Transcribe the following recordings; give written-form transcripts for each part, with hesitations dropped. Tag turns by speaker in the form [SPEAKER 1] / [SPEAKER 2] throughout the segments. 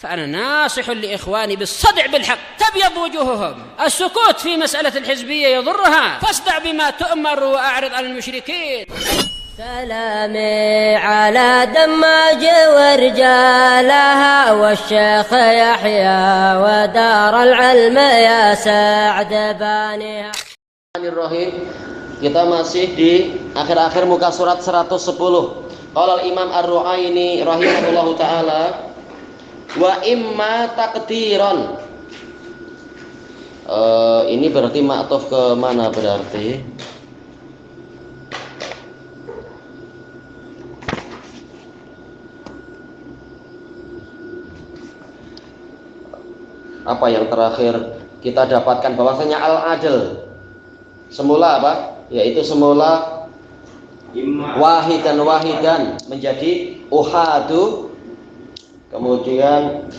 [SPEAKER 1] فأنا ناصح لإخواني بالصدع بالحق تبيض وجوههم. السكوت في مسألة الحزبية يضرها، فاصدع بما تؤمر وأعرض عن المشركين.
[SPEAKER 2] سلامي على دماج ورجالها والشيخ يحيى ودار العلم يا سعد بانيها.
[SPEAKER 3] Kita masih di akhir-akhir muka surat 110. Qala al-Imam Ar-Ru'aini rahimahullahu taala wa imma taqdiran. Ini berarti ma'tuf ke mana berarti? Apa yang terakhir kita dapatkan bahwasanya al-adl semula apa? Yaitu semula wahidan menjadi uhadu. Kemudian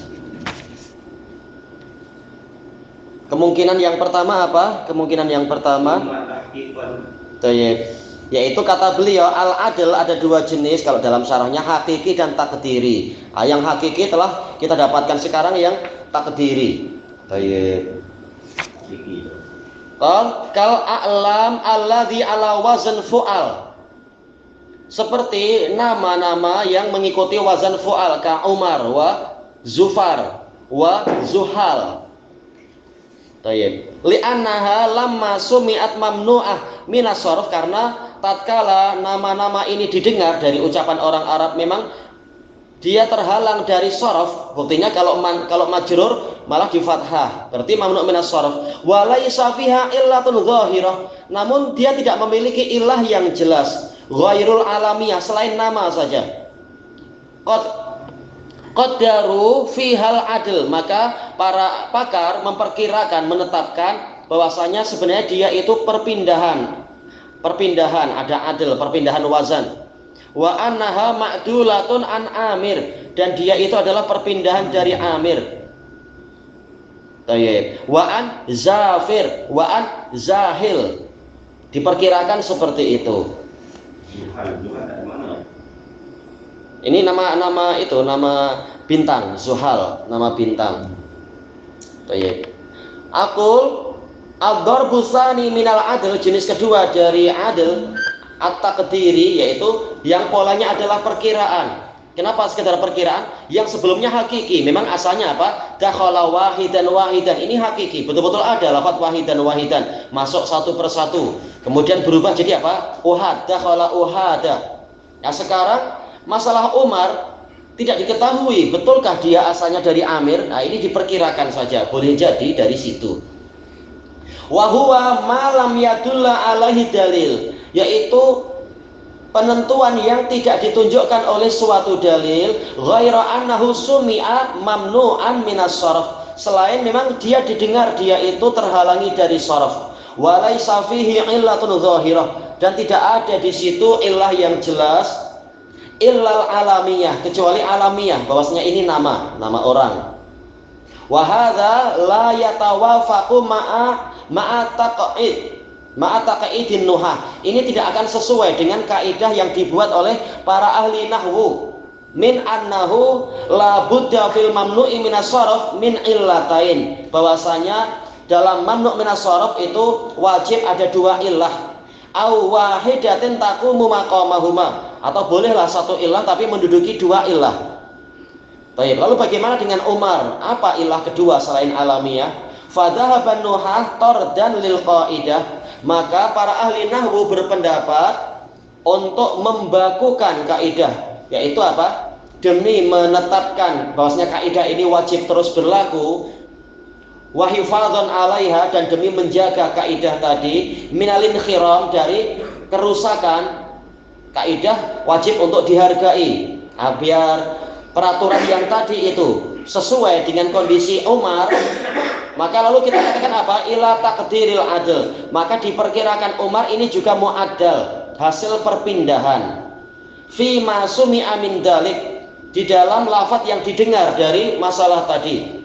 [SPEAKER 3] kemungkinan yang pertama apa? Kemungkinan yang pertama yaitu kata beliau al-adl ada dua jenis kalau dalam syarahnya, hakiki dan takdiri. Yang hakiki telah kita dapatkan sekarang, yang takdiri. Kal a'lam alladhi ala wazan fu'al, seperti nama-nama yang mengikuti wazan fu'al, ka Umar wa Zufar wa Zuhal. Li'annaha lamma sumi'at mamnu'ah minas sharf, karena tatkala nama-nama ini didengar dari ucapan orang Arab memang dia terhalang dari sharaf. Buktinya kalau majrur malah di fathah, berarti mamnu' minas sharaf. Wa laisa fiha illatun dhahirah, namun dia tidak memiliki ilah yang jelas, ghairul alamiyah, selain nama saja. Qaddaru fihal adl, maka para pakar memperkirakan, menetapkan bahwasanya sebenarnya dia itu perpindahan, ada adl, perpindahan wazan. Wa annaha ma'dulatun an Amir, dan dia itu adalah perpindahan dari Amir. Wa an Zafir wa an Zahil, diperkirakan seperti itu. Ini nama itu, nama bintang, Zuhal, nama bintang. Aqul ad-darbu tsani minal adl, jenis kedua dari adl at-taqdiri, yaitu yang polanya adalah perkiraan. Kenapa sekedar perkiraan? Yang sebelumnya hakiki, memang asalnya apa? Dakhala wahidan, ini hakiki, betul-betul ada lafaz wahidan, masuk satu persatu. Kemudian berubah jadi apa? Uhad, dakhala uhada. Nah sekarang masalah Umar tidak diketahui betulkah dia asalnya dari Amir. Nah ini diperkirakan saja, boleh jadi dari situ. Wa huwa ma lam yadulla alaihi dalil, yaitu penentuan yang tidak ditunjukkan oleh suatu dalil, ghaira annahu sumi'a mamnu'an minas sharaf, selain memang dia didengar dia itu terhalangi dari sharaf. Wa laisa fihi illatun dhahirah, dan tidak ada di situ illah yang jelas, illal alamiyah, kecuali alamiah, bahwasanya ini nama orang. Wa hadza la yatawafaqu ma'a taqidin nuhah, ini tidak akan sesuai dengan kaidah yang dibuat oleh para ahli nahwu, min annahu la budda fil mamnu'i minas sharaf min illatain, bahwasanya dalam mamnu' minas sharaf itu wajib ada dua illah, au wahidatin taqumu maqamahuma, atau bolehlah satu illah tapi menduduki dua illah. Baik, lalu bagaimana dengan Umar? Apa illah kedua selain alamiah? Fadhahaban nuhah tardan lil qaidah, maka para ahli nahwu berpendapat untuk membakukan kaidah, yaitu apa? Demi menetapkan bahwasanya kaidah ini wajib terus berlaku, wa hifadzan 'alaiha, dan demi menjaga kaidah tadi, minalin khiram, dari kerusakan. Kaidah wajib untuk dihargai, biar peraturan yang tadi itu sesuai dengan kondisi Umar. Maka lalu kita katakan apa? Ila taqdiril adl, maka diperkirakan Umar ini juga mu'addal, hasil perpindahan. Fi ma sumi'a min dalik, di dalam lafaz yang didengar dari masalah tadi.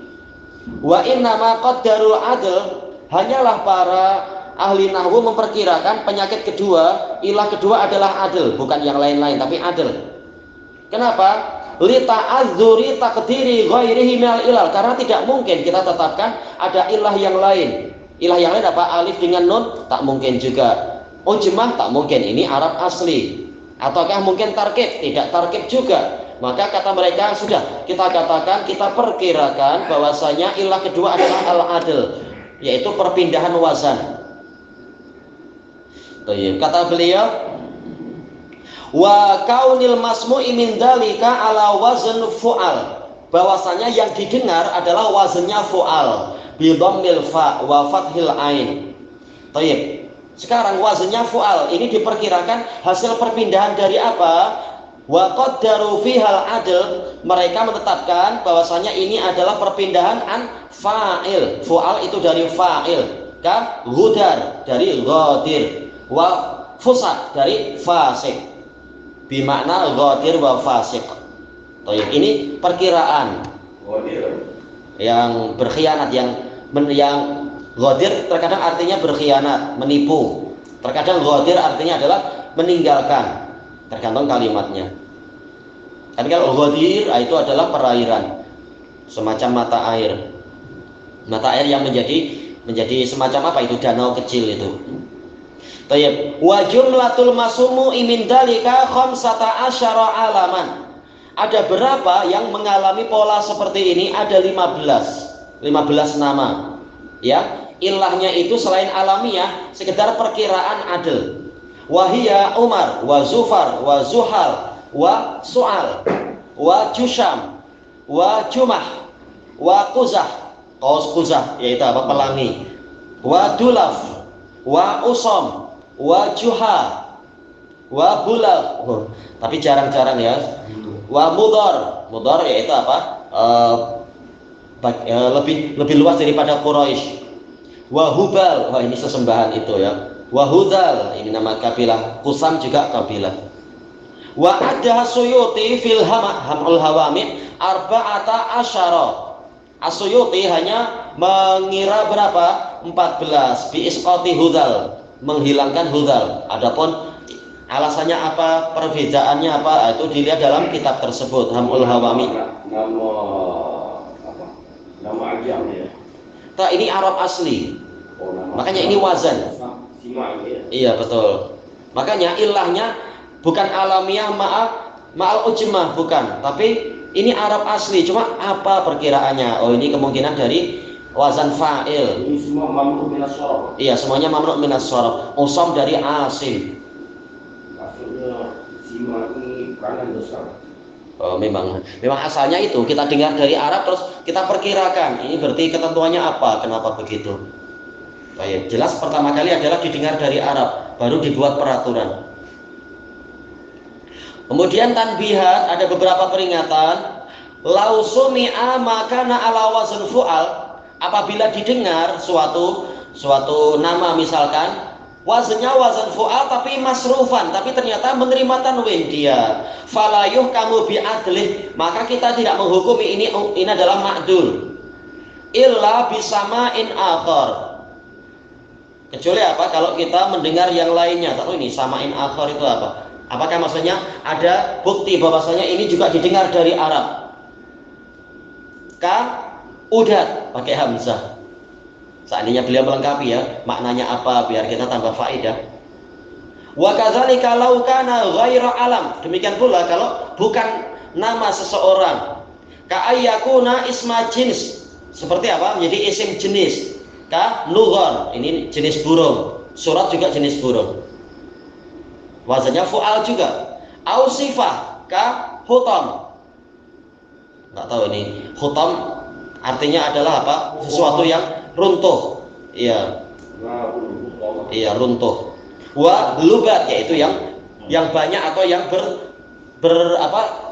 [SPEAKER 3] Wa inna ma qaddarul adl, hanyalah para ahli nahwu memperkirakan penyakit kedua, ilah kedua adalah adl, bukan yang lain-lain tapi adl. Kenapa? li ta'adzuri taqdiri ghairihi minal ilal, karena tidak mungkin kita tetapkan ada ilah yang lain. Ilah yang lain apa? Alif dengan nun tak mungkin juga. Ujmah tak mungkin, ini Arab asli. Ataukah mungkin tarkib? Tidak tarkib juga. Maka kata mereka, sudah kita katakan, kita perkirakan bahwasanya ilah kedua adalah al-adl, yaitu perpindahan wazan. Kata beliau, wa kaunil masmu'i min dalika ala wazn fu'al, bahwasanya yang didengar adalah wazannya fu'al bi dhammil fa wa fathil ain. Baik. Sekarang wazannya fu'al ini diperkirakan hasil perpindahan dari apa? Wa qaddaru fihal adl, mereka menetapkan bahwasanya ini adalah perpindahan an fa'il. Fu'al itu dari fa'il, ka ghudar dari ghadir, wa fusak dari fasik, bimakna ghadir wa fasik. Baik, ini perkiraan yang berkhianat, yang ghadir terkadang artinya berkhianat, menipu. Terkadang ghadir artinya adalah meninggalkan, tergantung kalimatnya. Kan kalau ghadir itu adalah perairan, semacam mata air. Mata air yang menjadi semacam apa itu, danau kecil itu. Tayyib. Wa jumlatul masumu min dalika khamsata asyara alaman. Ada berapa yang mengalami pola seperti ini? Ada 15 nama. Ya, ilahnya itu selain alamiah sekedar perkiraan adil. Wahia Umar wa Zufar wa Zuhal wa Su'al wa Jusham wa Jumah wa Quzah, Quzah yaitu apa? Pelangi. Wa Dulaf wa Usam wa Juha wa Bulal. Tapi jarang-jarang ya. Wa Mudhar yaitu apa? Lebih luas daripada Quraisy. Wa Hubal, wah ini sesembahan itu ya. Wa Hudal, ini nama kabilah. Qusam juga kabilah. Wa adha Suyuti fil hamul hawami arba'ata asyara. As-Suyuti hanya mengira berapa? 14 bi isqati Hudal, menghilangkan Hudal. Adapun alasannya apa, perbedaannya apa, itu dilihat dalam kitab tersebut, Hamul Hawami.
[SPEAKER 4] Nama ajam ya.
[SPEAKER 3] Nah, ini Arab asli. Makanya ini wazan. Iya betul. Makanya ilahnya bukan alamiah ma'al ujmah, bukan. Tapi ini Arab asli. Cuma apa perkiraannya? Oh, ini kemungkinan dari wazan fa'il.
[SPEAKER 4] Ini semua mamnu minas sorof.
[SPEAKER 3] Iya, semuanya mamnu minas sorof. Usam dari asim.
[SPEAKER 4] Maksudnya sima ini kanan besar.
[SPEAKER 3] Oh, memang asalnya itu kita dengar dari Arab terus kita perkirakan. Ini berarti ketentuannya apa? Kenapa begitu? Baik, jelas pertama kali adalah didengar dari Arab, baru dibuat peraturan. Kemudian tanbihat, ada beberapa peringatan. Lau sumi'a makana ala wazn fu'al, apabila didengar suatu nama misalkan wazannya wazan fu'al tapi masrufan, tapi ternyata menerima tanwin dia, falayuh kamu bi'adlih, maka kita tidak menghukumi ini adalah ma'dul illa bisama'in akhar, kecuali apa? Kalau kita mendengar yang lainnya. Tahu ini sama'in akhar itu apa? Apakah maksudnya ada bukti bahwasanya ini juga didengar dari Arab? Ka udat pakai hamzah. Seandainya beliau melengkapi ya, maknanya apa biar kita tambah faedah. Wa kadzalika law kana ghaira alam. Demikian pula kalau bukan nama seseorang. Ka ayyakuna isma jins. Seperti apa? Menjadi isim jenis. Ka nughar, ini jenis burung. Surat juga jenis burung. Wazannya fu'al juga. Au sifah ka hutam. Enggak tahu ini. Hutam artinya adalah apa? Sesuatu yang runtuh. Iya. Iya, runtuh. Wa lubat, yaitu yang banyak atau yang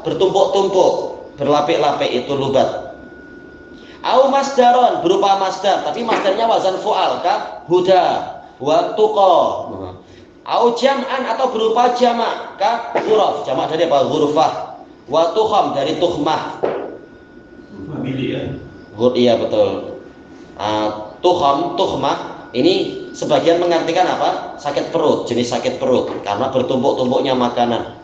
[SPEAKER 3] bertumpuk-tumpuk, berlapik-lapik, itu lubat. Au masdaron, berupa masdar, tapi masdarnya wazan fu'al, ka huda wa tuqa. Au jam'an, atau berupa jamak, ka huruf, jamak dari apa? Hurufah. Wa tukham, dari tuhmah. Iya betul. Tuhmah ini sebagian mengartikan apa? Sakit perut, jenis sakit perut karena bertumpuk-tumpuknya makanan.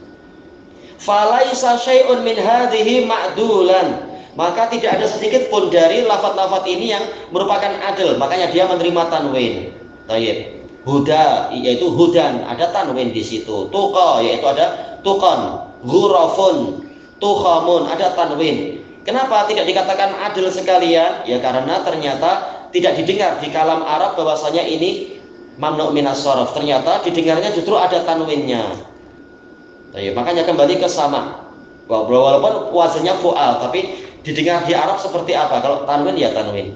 [SPEAKER 3] Falaisa syai'un min hadhihi ma'dulan. Maka tidak ada sedikit pun dari lafaz-lafaz ini yang merupakan adil, makanya dia menerima tanwin. Baik. Huda yaitu hudan, ada tanwin di situ. Tuqa yaitu ada tuqan. Ghurafun, tuhamun, ada tanwin. Kenapa tidak dikatakan adil sekalian? Ya karena ternyata tidak didengar di kalam Arab bahwasanya ini mamnu' minas sharaf. Ternyata didengarnya justru ada tanwinnya. Baik, makanya kembali ke sama. Walaupun wazannya fu'al, tapi didengar di Arab seperti apa? Kalau tanwin ya tanwin.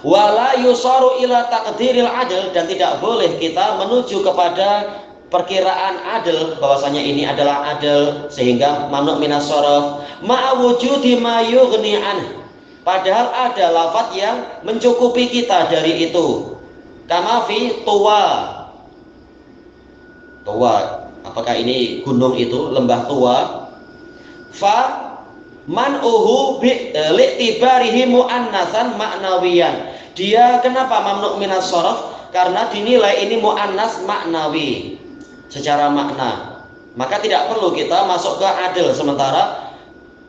[SPEAKER 3] Wala yusaru ila taqdiril adl, dan tidak boleh kita menuju kepada perkiraan adil bahwasanya ini adalah adil sehingga mamnu' minas sharaf ma'a wujudi ma yughni an. Padahal ada lafaz yang mencukupi kita dari itu. Kama fi tuwa. Tuwa, apakah ini gunung itu, lembah Tuwa? Fa man'uhu li'tibarihi mu'annatsan ma'nawiyan. Dia kenapa mamnu' minas sharaf? Karena dinilai ini mu'annas maknawi secara makna. Maka tidak perlu kita masuk ke adil, sementara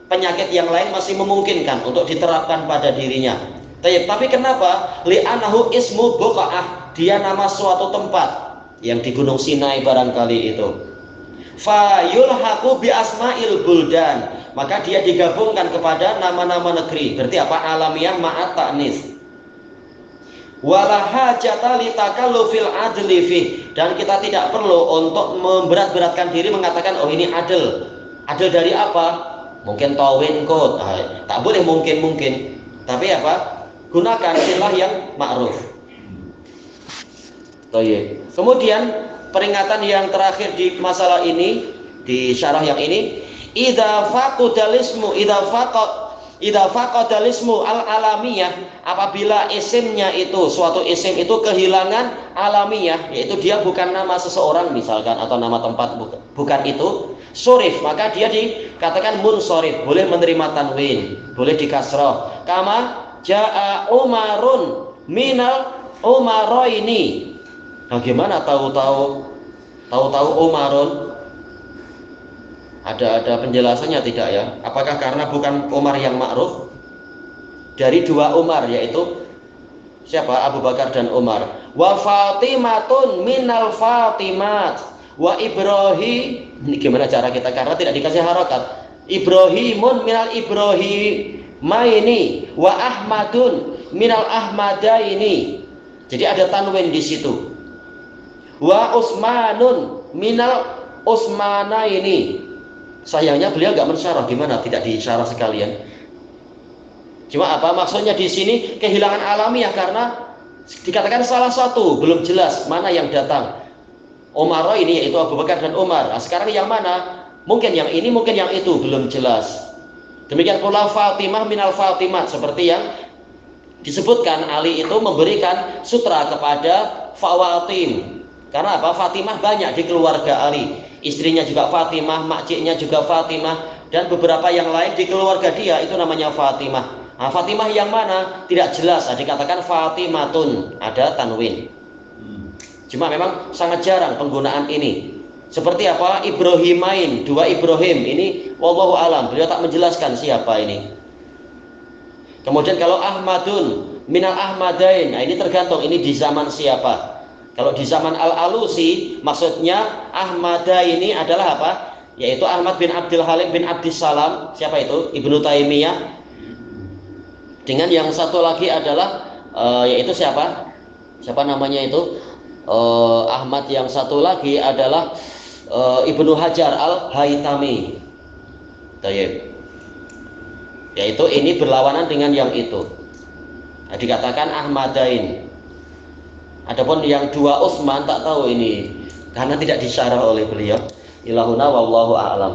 [SPEAKER 3] penyakit yang lain masih memungkinkan untuk diterapkan pada dirinya. Tapi kenapa? Li'anahu ismu buqa'ah. Dia nama suatu tempat yang di Gunung Sinai barangkali itu. Fa yulhaqu bi asma'il buldan. Maka dia digabungkan kepada nama-nama negeri. Berarti apa? Alamiah ma'at ta'nis. Wala hajata litakallufil adli fi. Dan kita tidak perlu untuk memberat-beratkan diri mengatakan oh ini adil. Adil dari apa? Mungkin tawin kot. Tak boleh mungkin. Tapi apa? Gunakan istilah yang ma'ruf. Kemudian peringatan yang terakhir di masalah ini, di syarah yang ini, idza faqadalismu al-alamiyah, apabila isimnya itu, suatu isim itu kehilangan alamiyah, yaitu dia bukan nama seseorang misalkan atau nama tempat, bukan itu, surif, maka dia dikatakan munsorif, boleh menerima tanwin, boleh dikasroh. Kama ja'a Umarun minal Umaroini. Bagaimana tahu-tahu Umarun? Ada penjelasannya tidak ya? Apakah karena bukan Umar yang ma'ruf? Dari dua Umar, yaitu siapa? Abu Bakar dan Umar. Wa Fatimatun minal Fatimat. Wa Ibrahim. Ini gimana cara kita? Karena tidak dikasih harokat. Ibrahimun minal Ibrahimaini. Wa Ahmadun minal Ahmadaini. Jadi ada tanwin di situ. Wa Utsmanun minal Utsmanaini. Sayangnya beliau nggak mensyarah, gimana tidak disyarah sekalian. Cuma apa maksudnya di sini kehilangan alamiah karena dikatakan salah satu belum jelas mana yang datang. Umar ini yaitu Abu Bakar dan Umar. Nah, sekarang yang mana? Mungkin yang ini, mungkin yang itu, belum jelas. Demikian pula Fatimah minal Fatimat, seperti yang disebutkan Ali itu memberikan sutra kepada Fawatim. Karena apa? Fatimah banyak di keluarga Ali. Istrinya juga Fatimah, makciknya juga Fatimah, dan beberapa yang lain di keluarga dia itu namanya Fatimah. Nah, Fatimah yang mana? Tidak jelas. Dikatakan Fatimatun, ada tanwin. Cuma memang sangat jarang penggunaan ini. Seperti apa? Ibrahimain, dua Ibrahim. Ini wallahu alam, beliau tak menjelaskan siapa ini. Kemudian kalau Ahmadun minal Ahmadain, nah ini tergantung ini di zaman siapa. Kalau di zaman Al-Alusi, maksudnya Ahmada ini adalah apa? Yaitu Ahmad bin Abdul Halim bin Abdissalam. Siapa itu? Ibnu Taimiyah. Dengan yang satu lagi adalah yaitu siapa? Siapa namanya itu? Ahmad yang satu lagi adalah Ibnu Hajar Al-Haytami. Yaitu ini berlawanan dengan yang itu. Nah, dikatakan Ahmadain. Adapun yang dua Utsman tak tahu ini karena tidak disyarah oleh beliau. Ilahuna wallahu a'lam.